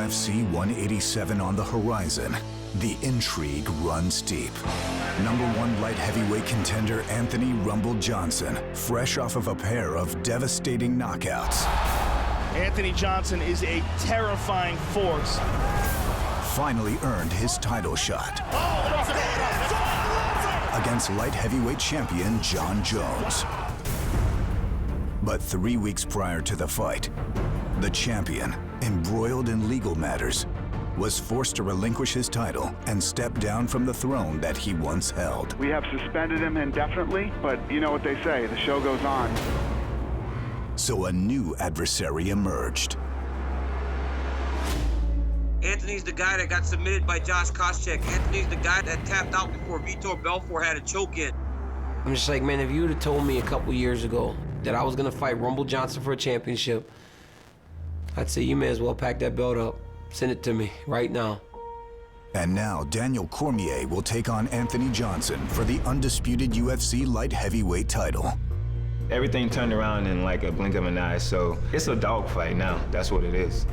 UFC 187 on the horizon, the intrigue runs deep. #1 light heavyweight contender Anthony "Rumble" Johnson, fresh off of a pair of devastating knockouts. Anthony Johnson is a terrifying force. Finally earned his title shot against light heavyweight champion Jon Jones. But 3 weeks prior to the fight, the champion, embroiled in legal matters, was forced to relinquish his title and step down from the throne that he once held. We have suspended him indefinitely, but you know what they say, the show goes on. So a new adversary emerged. Anthony's the guy that got submitted by Josh Koscheck. Anthony's the guy that tapped out before Vitor Belfort had a choke in. I'm just like, man, if you would have told me a couple years ago that I was gonna fight Rumble Johnson for a championship, I'd say you may as well pack that belt up. Send it to me right now. And now Daniel Cormier will take on Anthony Johnson for the undisputed UFC light heavyweight title. Everything turned around in like a blink of an eye, so it's a dogfight now. That's what it is.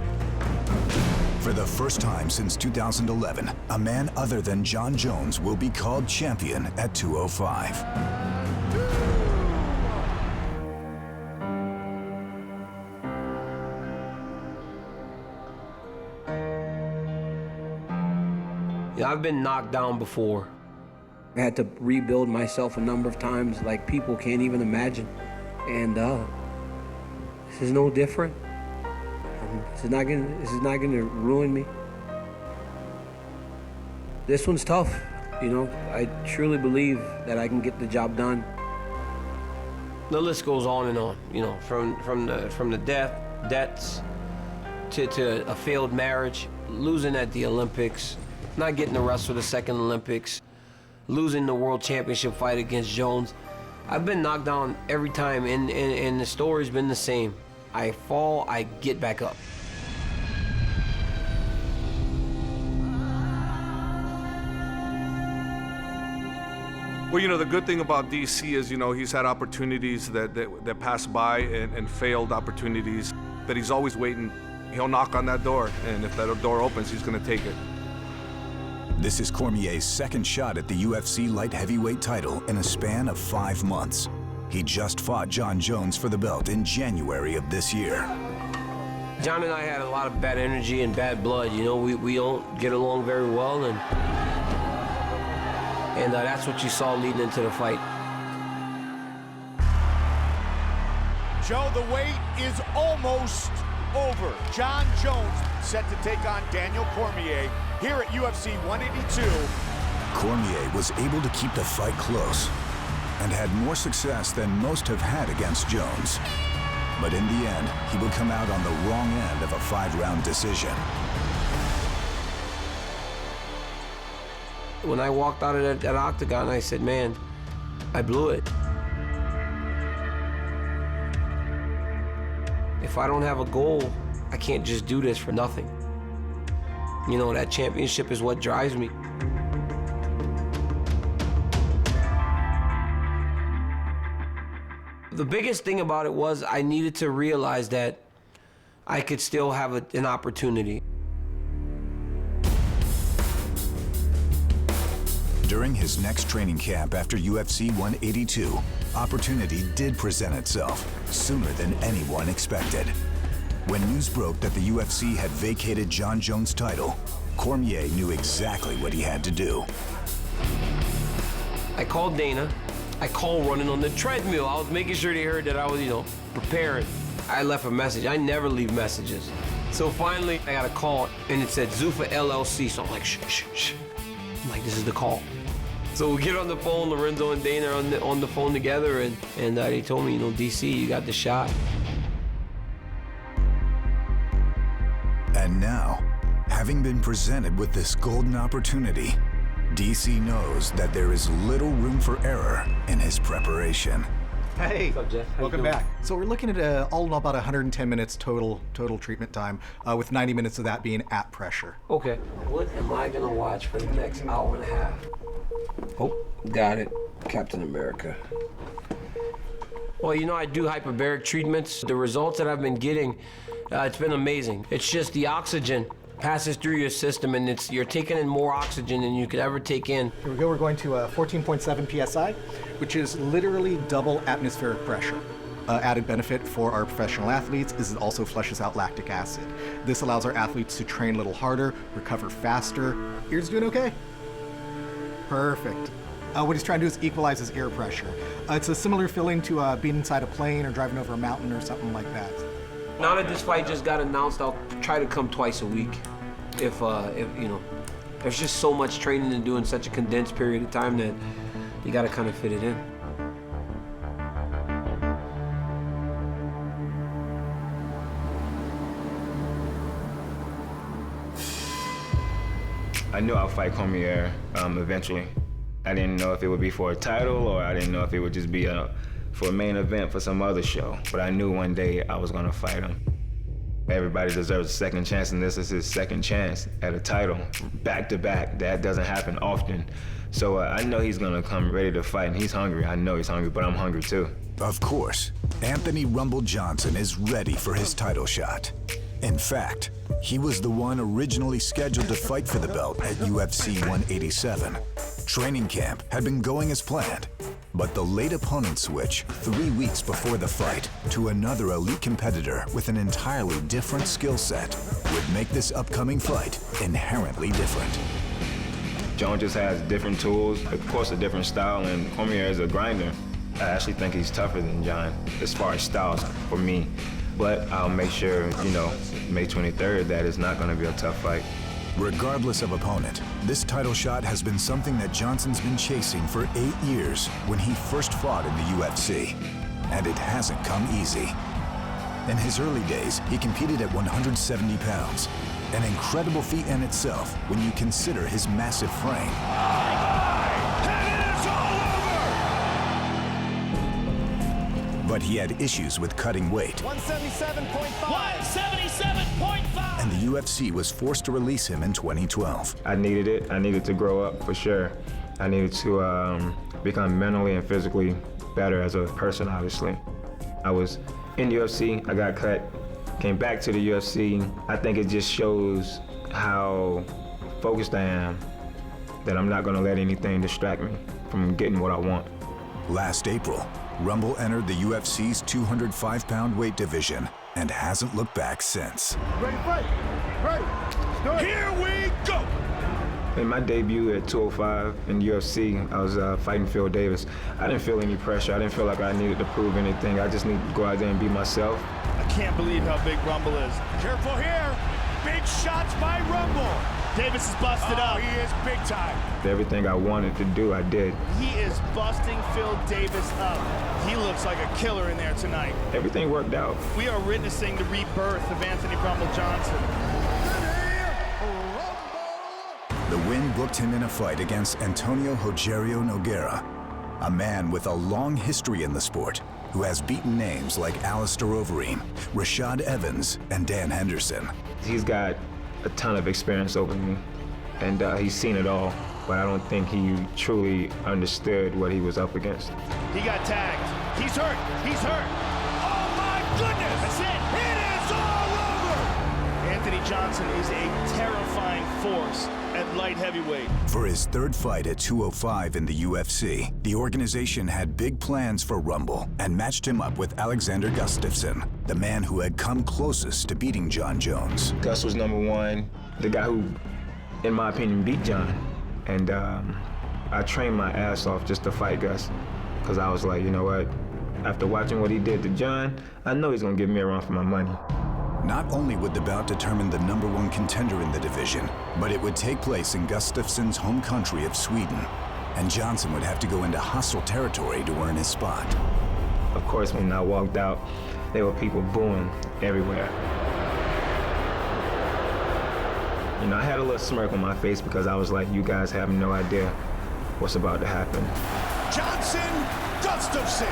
For the first time since 2011, a man other than Jon Jones will be called champion at 205. Yeah, I've been knocked down before. I had to rebuild myself a number of times like people can't even imagine. And this is no different. This is not gonna ruin me. This one's tough, you know. I truly believe that I can get the job done. The list goes on and on, you know, from the debts to a failed marriage, losing at the Olympics, not getting the rest for the second Olympics, losing the world championship fight against Jones. I've been knocked down every time, and the story's been the same. I fall, I get back up. Well, you know, the good thing about DC is, you know, he's had opportunities that passed by and failed opportunities, that he's always waiting. He'll knock on that door, and if that door opens, he's going to take it. This is Cormier's second shot at the UFC light heavyweight title in a span of 5 months. He just fought Jon Jones for the belt in January of this year. Jon and I had a lot of bad energy and bad blood. You know, we don't get along very well, and that's what you saw leading into the fight. Joe, the wait is almost over. Jon Jones set to take on Daniel Cormier here at UFC 182. Cormier was able to keep the fight close and had more success than most have had against Jones. But in the end, he would come out on the wrong end of a 5-round decision. When I walked out of that octagon, I said, man, I blew it. If I don't have a goal, I can't just do this for nothing. You know, that championship is what drives me. The biggest thing about it was I needed to realize that I could still have an opportunity. During his next training camp after UFC 182, opportunity did present itself sooner than anyone expected. When news broke that the UFC had vacated Jon Jones' title, Cormier knew exactly what he had to do. I called Dana. I called running on the treadmill. I was making sure they heard that I was, you know, preparing. I left a message. I never leave messages. So finally, I got a call, and it said Zuffa LLC. So I'm like, shh, shh, shh. I'm like, this is the call. So we get on the phone, Lorenzo and Dana are on the phone together, and they told me, you know, DC, you got the shot. And now, having been presented with this golden opportunity, DC knows that there is little room for error in his preparation. Hey, What's up, Jeff? How you welcome doing? back. So we're looking at all in all about 110 minutes total treatment time, with 90 minutes of that being at pressure. Okay. What am I gonna watch for the next hour and a half? Oh, got it. Captain America. Well, you know, I do hyperbaric treatments. The results that I've been getting, it's been amazing. It's just the oxygen passes through your system, and you're taking in more oxygen than you could ever take in. Here we go, we're going to 14.7 psi, which is literally double atmospheric pressure. Added benefit for our professional athletes is it also flushes out lactic acid. This allows our athletes to train a little harder, recover faster. Ears doing okay? Perfect. What he's trying to do is equalize his air pressure. It's a similar feeling to being inside a plane or driving over a mountain or something like that. Now that this fight just got announced, I'll try to come twice a week. If you know, there's just so much training to do in such a condensed period of time that you got to kind of fit it in. I knew I'd fight Cormier eventually. I didn't know if it would be for a title or I didn't know if it would just be for a main event for some other show. But I knew one day I was gonna fight him. Everybody deserves a second chance, and this is his second chance at a title, back to back. That doesn't happen often. So I know he's gonna come ready to fight, and he's hungry. I know he's hungry, but I'm hungry too. Of course, Anthony "Rumble" Johnson is ready for his title shot. In fact, he was the one originally scheduled to fight for the belt at UFC 187. Training camp had been going as planned, but the late opponent switch 3 weeks before the fight to another elite competitor with an entirely different skill set would make this upcoming fight inherently different. Jones just has different tools, of course a different style, and Cormier is a grinder. I actually think he's tougher than John as far as styles for me. But I'll make sure, you know, May 23rd, that it's not going to be a tough fight. Regardless of opponent, this title shot has been something that Johnson's been chasing for 8 years when he first fought in the UFC. And it hasn't come easy. In his early days, he competed at 170 pounds. An incredible feat in itself when you consider his massive frame. But he had issues with cutting weight. 177.5. 177.5! And the UFC was forced to release him in 2012. I needed it. I needed to grow up for sure. I needed to become mentally and physically better as a person, obviously. I was in the UFC, I got cut, came back to the UFC. I think it just shows how focused I am, that I'm not gonna let anything distract me from getting what I want. Last April, Rumble entered the UFC's 205-pound weight division and hasn't looked back since. Ready, fight! Ready! Here we go! In my debut at 205 in UFC, I was fighting Phil Davis. I didn't feel any pressure. I didn't feel like I needed to prove anything. I just needed to go out there and be myself. I can't believe how big Rumble is. Careful here! Big shots by Rumble! Davis is busted up. He is big time. Everything I wanted to do, I did. He is busting Phil Davis up. He looks like a killer in there tonight. Everything worked out. We are witnessing the rebirth of Anthony Rumble Johnson. The win booked him in a fight against Antonio Rogerio Nogueira, a man with a long history in the sport who has beaten names like Alistair Overeem, Rashad Evans, and Dan Henderson. He's got a ton of experience over me, and he's seen it all, but I don't think he truly understood what he was up against. He got tagged. He's hurt. He's hurt. Oh my goodness! That's it. It is all over! Anthony Johnson is a terrifying force at light heavyweight. For his third fight at 205 in the UFC, the organization had big plans for Rumble and matched him up with Alexander Gustafsson, the man who had come closest to beating Jon Jones. Gus was #1, the guy who, in my opinion, beat Jon. And I trained my ass off just to fight Gus, because I was like, you know what? After watching what he did to Jon, I know he's gonna give me a run for my money. Not only would the bout determine the #1 contender in the division, but it would take place in Gustafsson's home country of Sweden, and Johnson would have to go into hostile territory to earn his spot. Of course, when I walked out, there were people booing everywhere. You know, I had a little smirk on my face because I was like, you guys have no idea what's about to happen. Johnson, Gustafsson.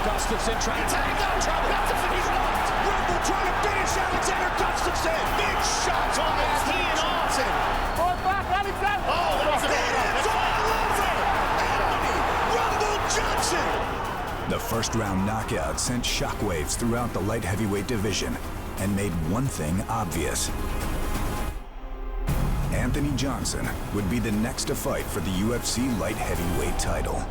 Gustafsson trying to tag out trouble. Gustafsson, he's locked. Rumble trying to finish Alexander Gustafsson. Big shots on Anthony Johnson. Oh, that's it's all over. Anthony Rumble Johnson. The first round knockout sent shockwaves throughout the light heavyweight division and made one thing obvious. Anthony Johnson would be the next to fight for the UFC light heavyweight title.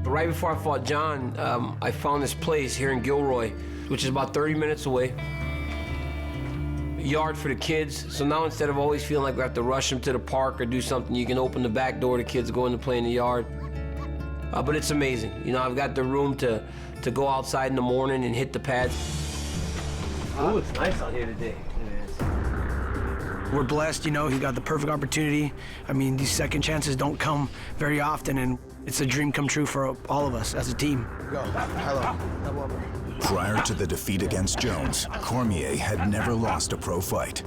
Right before I fought John, I found this place here in Gilroy, which is about 30 minutes away. A yard for the kids. So now instead of always feeling like we have to rush them to the park or do something, you can open the back door, the kids go in to play in the yard. But it's amazing. You know, I've got the room to go outside in the morning and hit the pads. Oh, it's nice out here today. We're blessed, you know, he got the perfect opportunity. I mean, these second chances don't come very often, and it's a dream come true for all of us as a team. Go. Hello. Prior to the defeat against Jones, Cormier had never lost a pro fight.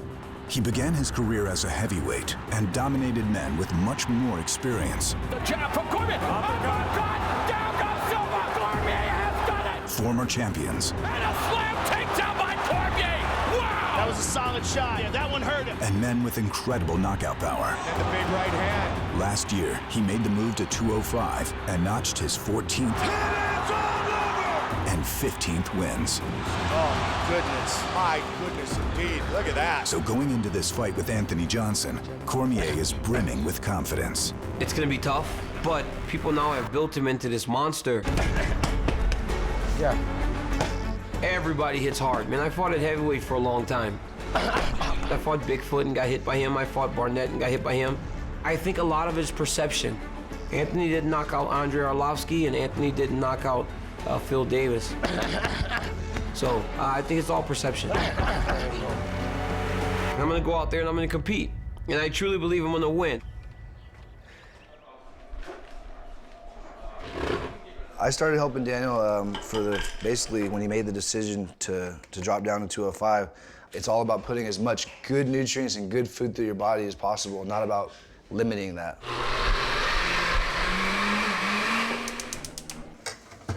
He began his career as a heavyweight and dominated men with much more experience. The jab from Cormier. Down goes Silva. Cormier has done it. Former champions. And a slam takedown by Cormier. Wow. That was a solid shot. Yeah, that one hurt him. And men with incredible knockout power. And the big right hand. Last year, he made the move to 205 and notched his 14th and 15th wins. Oh, my goodness indeed. Look at that. So going into this fight with Anthony Johnson, Cormier is brimming with confidence. It's gonna be tough, but people now have built him into this monster. Yeah. Everybody hits hard. Man, I fought at heavyweight for a long time. I fought Bigfoot and got hit by him. I fought Barnett and got hit by him. I think a lot of it is perception. Anthony didn't knock out Andrei Arlovsky, and Anthony didn't knock out Phil Davis. So I think it's all perception. And I'm gonna go out there and I'm gonna compete. And I truly believe I'm gonna win. I started helping Daniel basically when he made the decision to drop down to 205. It's all about putting as much good nutrients and good food through your body as possible, not about limiting that.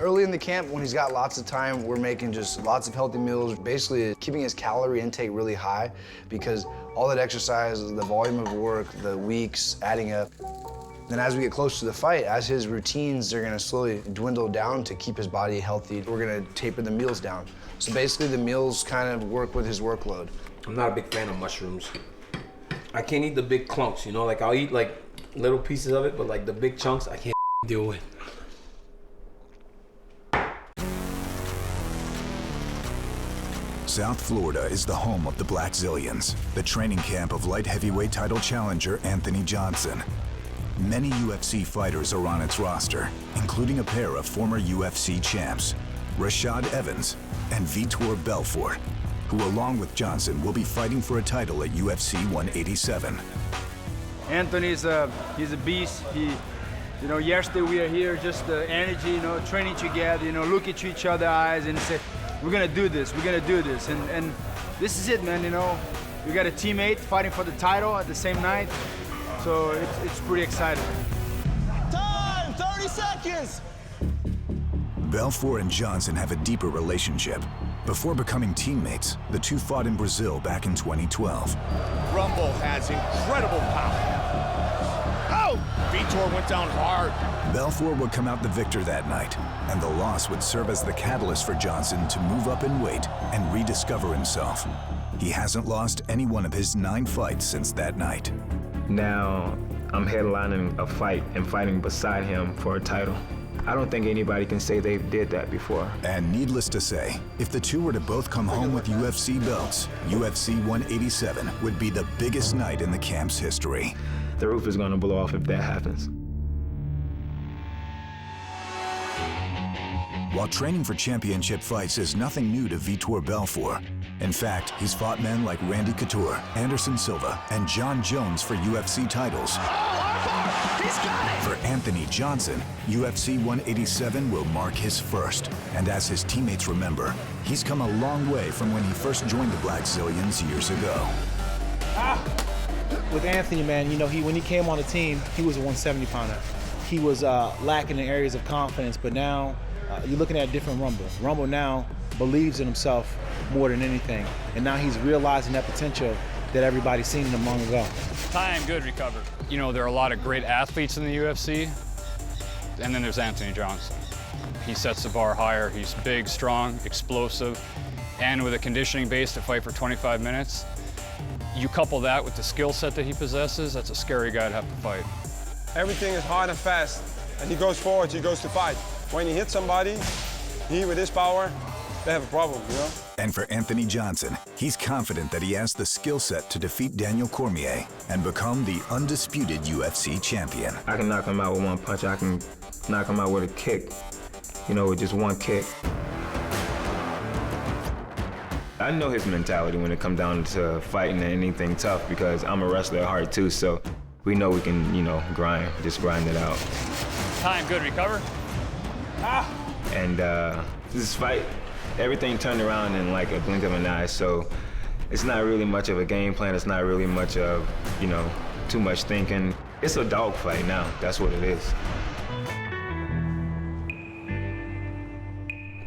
Early in the camp, when he's got lots of time, we're making just lots of healthy meals, basically keeping his calorie intake really high because all that exercise, the volume of work, the weeks adding up. Then as we get close to the fight, as his routines are gonna slowly dwindle down to keep his body healthy, we're gonna taper the meals down. So basically the meals kind of work with his workload. I'm not a big fan of mushrooms. I can't eat the big clumps, you know? Like I'll eat like little pieces of it, but like the big chunks, I can't deal with. South Florida is the home of the Black Zillions, the training camp of light heavyweight title challenger Anthony Johnson. Many UFC fighters are on its roster, including a pair of former UFC champs, Rashad Evans and Vitor Belfort, who along with Johnson will be fighting for a title at UFC 187. Anthony's he's a beast. You know, yesterday we are here, just the energy, you know, training together, you know, look at each other's eyes and say, we're gonna do this, we're gonna do this. And this is it, man, you know. We got a teammate fighting for the title at the same night, so it's pretty exciting. Time, 30 seconds. Belfort and Johnson have a deeper relationship. Before becoming teammates, the two fought in Brazil back in 2012. Rumble has incredible power. Oh! Vitor went down hard. Belfort would come out the victor that night, and the loss would serve as the catalyst for Johnson to move up in weight and rediscover himself. He hasn't lost any one of his 9 fights since that night. Now I'm headlining a fight and fighting beside him for a title. I don't think anybody can say they did that before. And needless to say, if the two were to both come home with UFC belts, UFC 187 would be the biggest night in the camp's history. The roof is gonna blow off if that happens. While training for championship fights is nothing new to Vitor Belfort. In fact, he's fought men like Randy Couture, Anderson Silva, and John Jones for UFC titles. He's got it. For Anthony Johnson, UFC 187 will mark his first. And as his teammates remember, he's come a long way from when he first joined the Black Zillions years ago. With Anthony, man, you know, when he came on the team, he was a 170-pounder. He was lacking in areas of confidence, but now you're looking at a different Rumble. Rumble now believes in himself more than anything, and now he's realizing that potential that everybody's seen him long ago. Time good recovered. You know, there are a lot of great athletes in the UFC, and then there's Anthony Johnson. He sets the bar higher. He's big, strong, explosive, and with a conditioning base to fight for 25 minutes, you couple that with the skill set that he possesses, that's a scary guy to have to fight. Everything is hard and fast, and he goes forward, he goes to fight. When he hits somebody, he with his power, they have a problem, you know? And for Anthony Johnson, he's confident that he has the skill set to defeat Daniel Cormier and become the undisputed UFC champion. I can knock him out with one punch. I can knock him out with a kick, you know, with just one kick. I know his mentality when it comes down to fighting and anything tough because I'm a wrestler at heart too, so we know we can, you know, just grind it out. Time, good, recover. And this fight, everything turned around in like a blink of an eye, so it's not really much of a game plan. It's not really much of, you know, too much thinking. It's a dogfight now, that's what it is.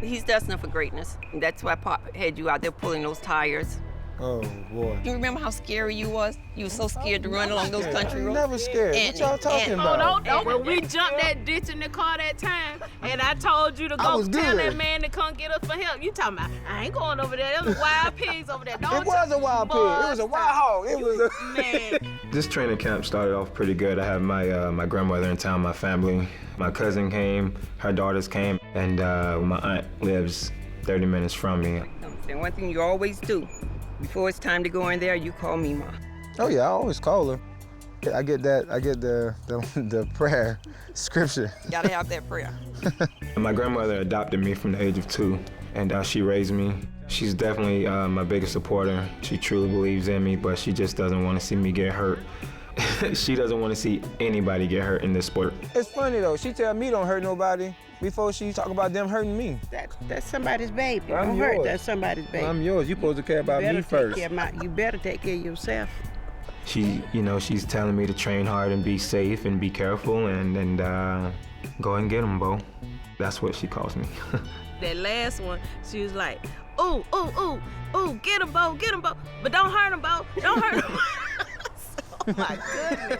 He's destined for greatness. That's why Pop had you out there pulling those tires. Oh, boy. You remember how scary you was? You were so scared to run along those country roads. Never scared. What y'all talking about? Oh, when we jumped that ditch in the car that time, and I told you to go tell that man to come get us for help. You talking about, I ain't going over there. There was wild pigs over there. It was a wild pig. It was a wild hog. It was a... Man. This training camp started off pretty good. I had my grandmother in town, my family. My cousin came, her daughters came, and my aunt lives 30 minutes from me. And one thing you always do, before it's time to go in there, you call me Ma. Oh yeah, I always call her. I get the prayer scripture. Gotta have that prayer. My grandmother adopted me from the age of 2, and she raised me. She's definitely my biggest supporter. She truly believes in me, but she just doesn't want to see me get hurt. She doesn't want to see anybody get hurt in this sport. It's funny though, she tell me don't hurt nobody before she talk about them hurting me. That's somebody's baby. I'm Don't yours. hurt. That's somebody's baby. I'm yours. You supposed to care about me first. You better take care of yourself. She, you know, she's telling me to train hard and be safe and be careful and go and get them, Bo. That's what she calls me. That last one, she was like, ooh, ooh, ooh, ooh, get him, Bo, but don't hurt him, Bo, don't hurt him. Oh my goodness.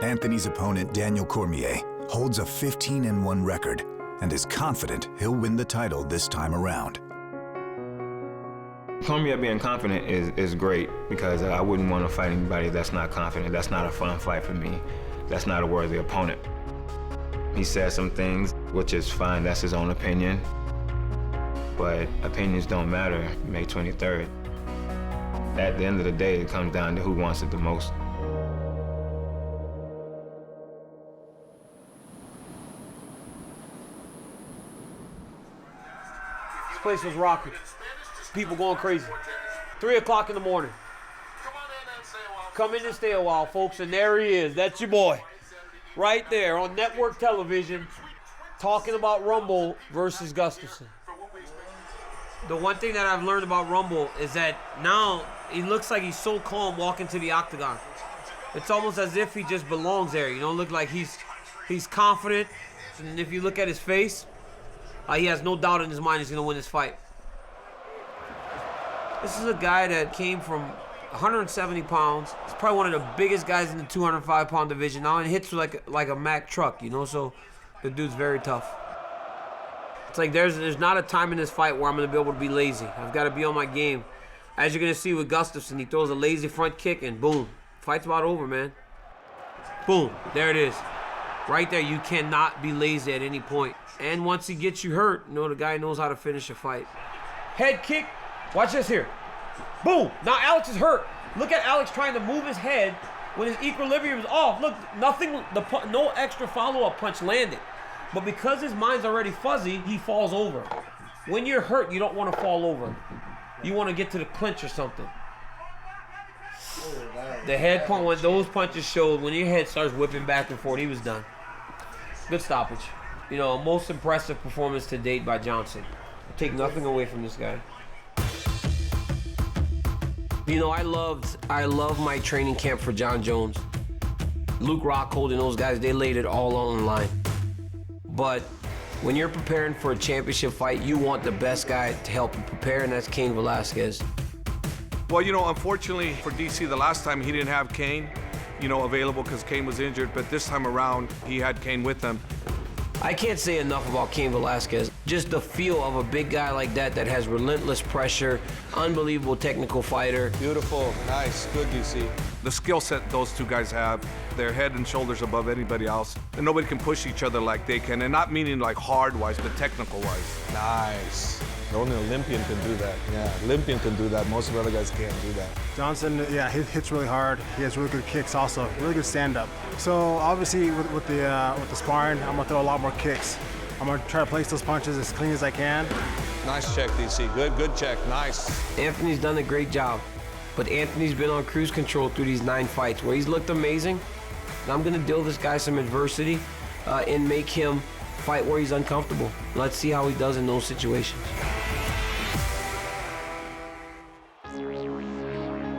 Anthony's opponent, Daniel Cormier, holds a 15-1 record and is confident he'll win the title this time around. Cormier being confident is great because I wouldn't want to fight anybody that's not confident. That's not a fun fight for me. That's not a worthy opponent. He said some things, which is fine, that's his own opinion. But opinions don't matter May 23rd. At the end of the day, it comes down to who wants it the most. This place was rocking. People going crazy. 3 o'clock in the morning. Come in and stay a while, folks, and there he is. That's your boy. Right there on network television, talking about Rumble versus Gustafsson. The one thing that I've learned about Rumble is that now he looks like he's so calm walking to the octagon. It's almost as if he just belongs there. You know, look like he's confident. And if you look at his face, he has no doubt in his mind he's going to win this fight. This is a guy that came from 170 pounds. He's probably one of the biggest guys in the 205-pound division now and hits like a Mack truck, you know, so the dude's very tough. It's like there's not a time in this fight where I'm going to be able to be lazy. I've got to be on my game. As you're going to see with Gustafsson, he throws a lazy front kick and boom. Fight's about over, man. Boom. There it is. Right there, you cannot be lazy at any point. And once he gets you hurt, you know, the guy knows how to finish a fight. Head kick. Watch this here. Boom. Now Alex is hurt. Look at Alex trying to move his head when his equilibrium is off. Look, nothing, no extra follow-up punch landed. But because his mind's already fuzzy, he falls over. When you're hurt, you don't want to fall over. You want to get to the clinch or something. The head punch, when those punches showed, when your head starts whipping back and forth, he was done. Good stoppage. You know, most impressive performance to date by Johnson. Take nothing away from this guy. You know, I love my training camp for John Jones. Luke Rockhold and those guys, they laid it all on the line. But when you're preparing for a championship fight, you want the best guy to help you prepare, and that's Cain Velasquez. Well, you know, unfortunately for DC, the last time he didn't have Cain, you know, available because Cain was injured, but this time around, he had Cain with him. I can't say enough about Cain Velasquez. Just the feel of a big guy like that that has relentless pressure, unbelievable technical fighter. Beautiful, nice, good DC. The skill set those two guys have, they're head and shoulders above anybody else. And nobody can push each other like they can, and not meaning like hard-wise, but technical-wise. Nice. Only an Olympian can do that. Yeah, Olympian can do that. Most of the other guys can't do that. Johnson, yeah, he hits really hard. He has really good kicks also, really good stand-up. So obviously with the sparring, I'm gonna throw a lot more kicks. I'm gonna try to place those punches as clean as I can. Nice check, DC. Good check. Nice. Anthony's done a great job, but Anthony's been on cruise control through these 9 fights where he's looked amazing. And I'm gonna deal this guy some adversity and make him fight where he's uncomfortable. Let's see how he does in those situations.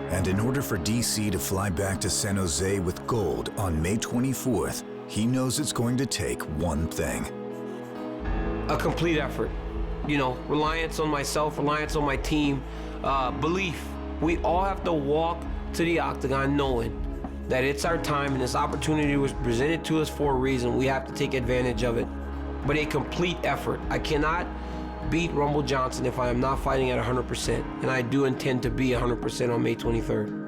And in order for DC to fly back to San Jose with gold on May 24th, he knows it's going to take one thing. A complete effort. You know, reliance on myself, reliance on my team, belief. We all have to walk to the octagon knowing that it's our time and this opportunity was presented to us for a reason. We have to take advantage of it. But a complete effort. I cannot beat Rumble Johnson if I am not fighting at 100%, and I do intend to be 100% on May 23rd.